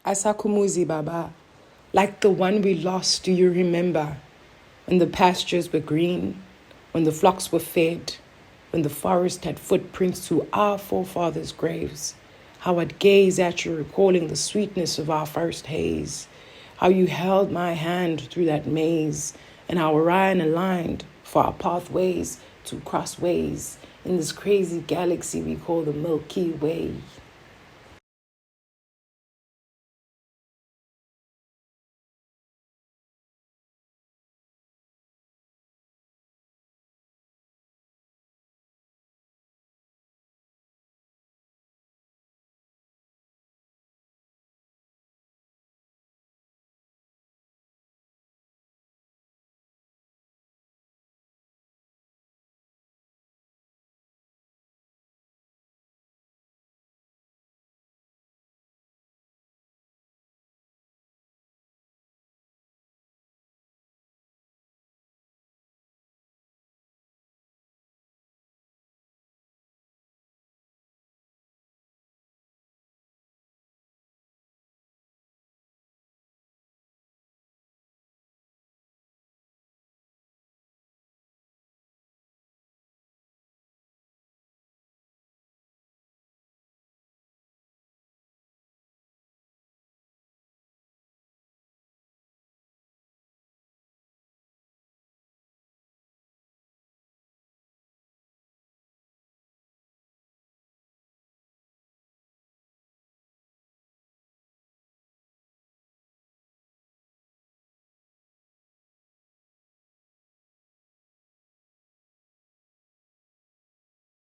Asakumuzi Baba, like the one we lost, do you remember? When the pastures were green, when the flocks were fed, when the forest had footprints to our forefathers' graves, how I'd gaze at you recalling the sweetness of our first haze, how you held my hand through that maze, and how Orion aligned for our pathways to cross ways in this crazy galaxy we call the Milky Way.